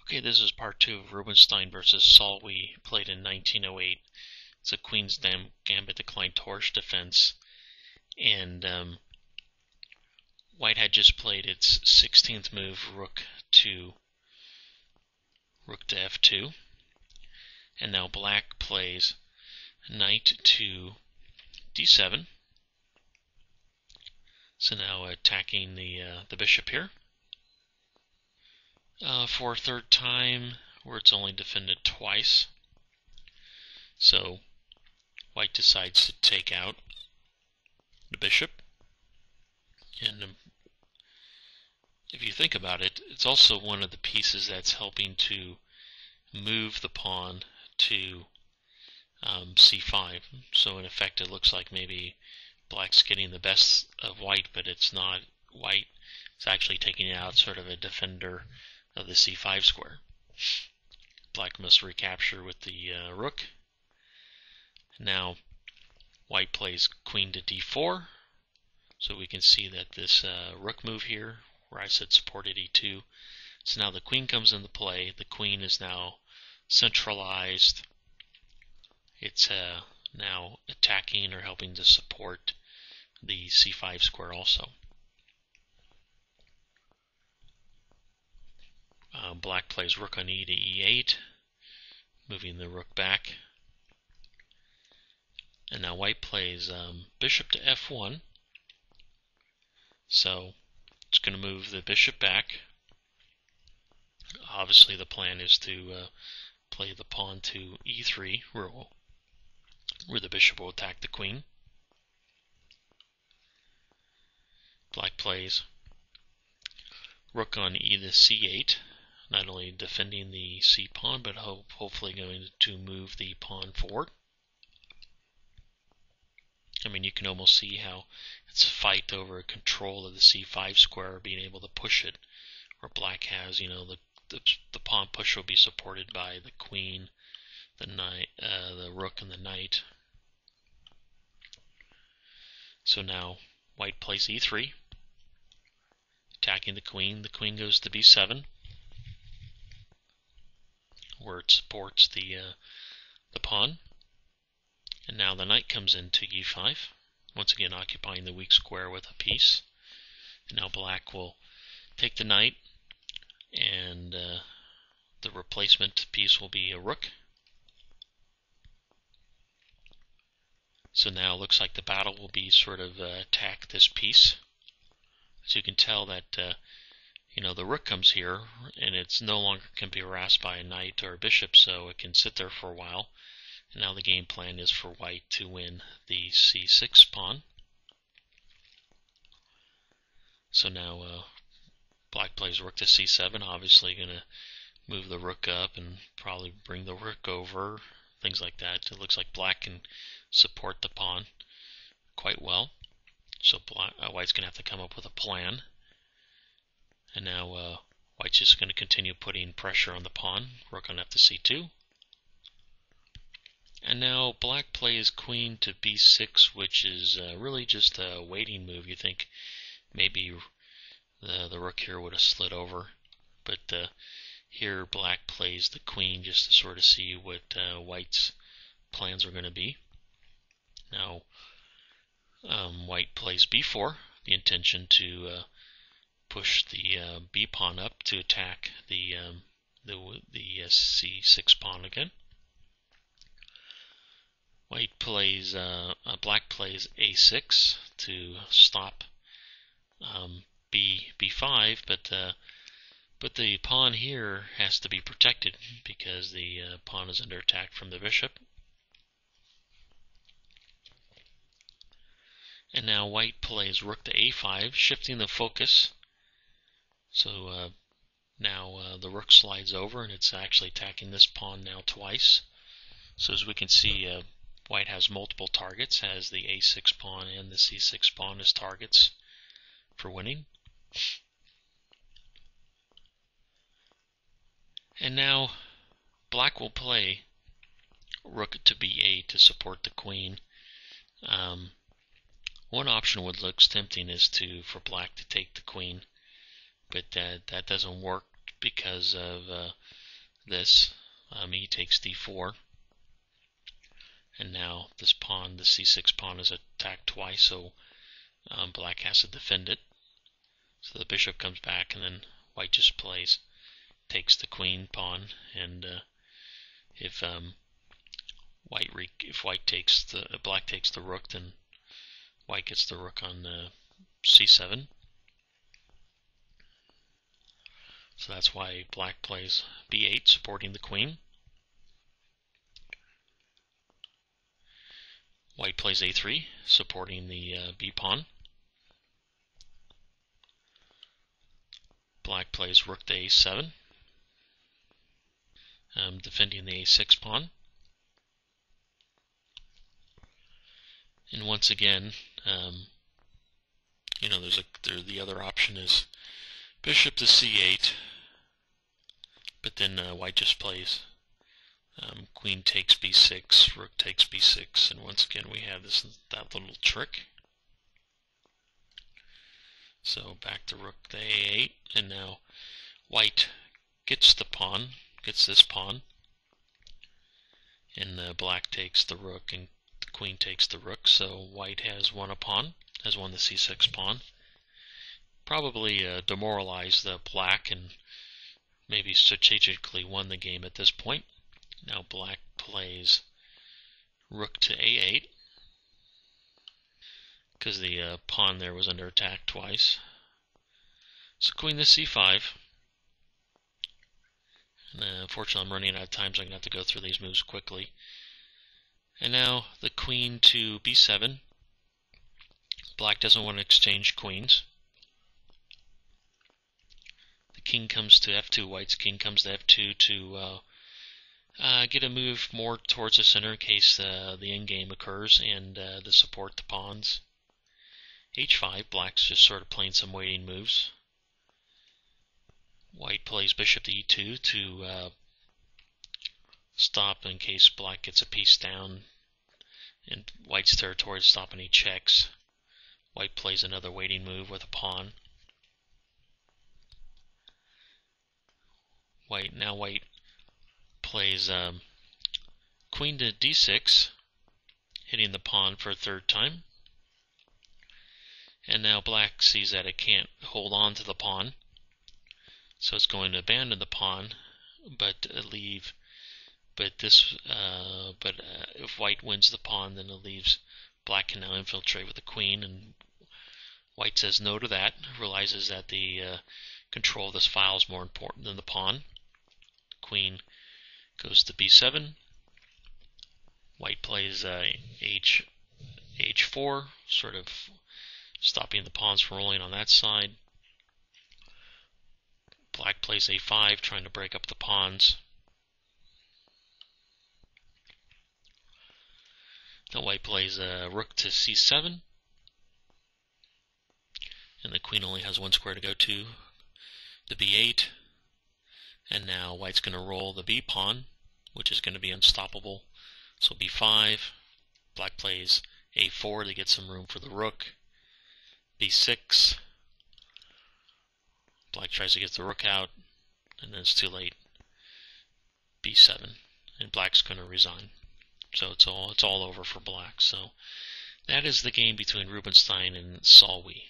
Okay, this is part 2 of Rubenstein versus Salwe, played in 1908. It's a Queen's Gambit decline Torch defense, and White had just played its 16th move, Rook to F2, and now Black plays Knight to D7. So now attacking the bishop here. For a third time, where it's only defended twice. So White decides to take out the bishop. And if you think about it, it's also one of the pieces that's helping to move the pawn to c5. So in effect, it looks like maybe Black's getting the best of White, but it's not. White is actually taking out sort of a defender of the c5 square. Black must recapture with the rook. Now White plays queen to d4, so we can see that this rook move here, where I said supported e2, so now the queen comes into play. The queen is now centralized. It's now attacking or helping to support the c5 square also. Black plays rook on e to e8, moving the rook back. And now White plays bishop to f1. So it's going to move the bishop back. Obviously the plan is to play the pawn to e3, where the bishop will attack the queen. Black plays rook on e to c8, not only defending the c pawn, but hopefully going to move the pawn forward. I mean, you can almost see how it's a fight over control of the c5 square, being able to push it, where Black has, the pawn push will be supported by the queen, the knight, the rook, and the knight. So now White plays e3, attacking the queen. The queen goes to b7, where it supports the pawn. And now the knight comes into e5, once again occupying the weak square with a piece. And now Black will take the knight, and the replacement piece will be a rook. So now it looks like the battle will be sort of attack this piece. So you can tell that the rook comes here, and it's no longer can be harassed by a knight or a bishop, so it can sit there for a while. And now the game plan is for White to win the c6 pawn. So now Black plays rook to c7, obviously going to move the rook up and probably bring the rook over, things like that. It looks like Black can support the pawn quite well. So White's going to have to come up with a plan. And now White's just going to continue putting pressure on the pawn. Rook on f to c2. And now Black plays queen to b6, which is really just a waiting move. You think maybe the rook here would have slid over. But here Black plays the queen just to sort of see what White's plans are going to be. Now White plays b4, the intention to push the b pawn up to attack the c6 pawn again. Black plays a6 to stop b5, but the pawn here has to be protected because the pawn is under attack from the bishop. And now White plays rook to a5, shifting the focus. So now the rook slides over, and it's actually attacking this pawn now twice. So as we can see, White has multiple targets, has the a6 pawn and the c6 pawn as targets for winning. And now Black will play rook to b8 to support the queen. One option what looks tempting is for Black to take the queen, but that doesn't work because of this. He takes d4, and now this pawn, the c6 pawn, is attacked twice, so black has to defend it. So the bishop comes back, and then white just takes the queen pawn, and if black takes the rook, then white gets the rook on c7. So that's why black plays b8, supporting the queen. White plays a3, supporting the b pawn. Black plays rook to a7, defending the a6 pawn. And once again, the other option is bishop to c8, but then white just plays queen takes b6, rook takes b6, and once again we have that little trick. So back to rook to a8, and now white gets this pawn, and black takes the rook, and the queen takes the rook, so white has won the c6 pawn. Probably demoralized black, and maybe strategically won the game at this point. Now black plays rook to a8, because the pawn there was under attack twice. So queen to c5. And unfortunately I'm running out of time, so I'm going to have to go through these moves quickly. And now the queen to b7. Black doesn't want to exchange queens. The king comes to f2, white's king comes to f2 to get a move more towards the center in case the endgame occurs, and to support the pawns. h5, black's just sort of playing some waiting moves. White plays bishop to e2 to stop in case black gets a piece down in white's territory, to stop any checks. White plays another waiting move with a pawn. White plays queen to d6, hitting the pawn for a third time. And now black sees that it can't hold on to the pawn, so it's going to abandon the pawn, but if white wins the pawn, then it leaves black can now infiltrate with the queen, and white says no to that, realizes that the control of this file is more important than the pawn. The queen goes to b7. White plays h4, sort of stopping the pawns from rolling on that side. Black plays a5, trying to break up the pawns. Then white plays rook to c7, and the queen only has one square to go to b8. And now white's going to roll the b pawn, which is going to be unstoppable. So b5, black plays a4 to get some room for the rook. b6, black tries to get the rook out, and then it's too late. b7, and black's going to resign. So it's all over for black. So that is the game between Rubenstein and Salwe.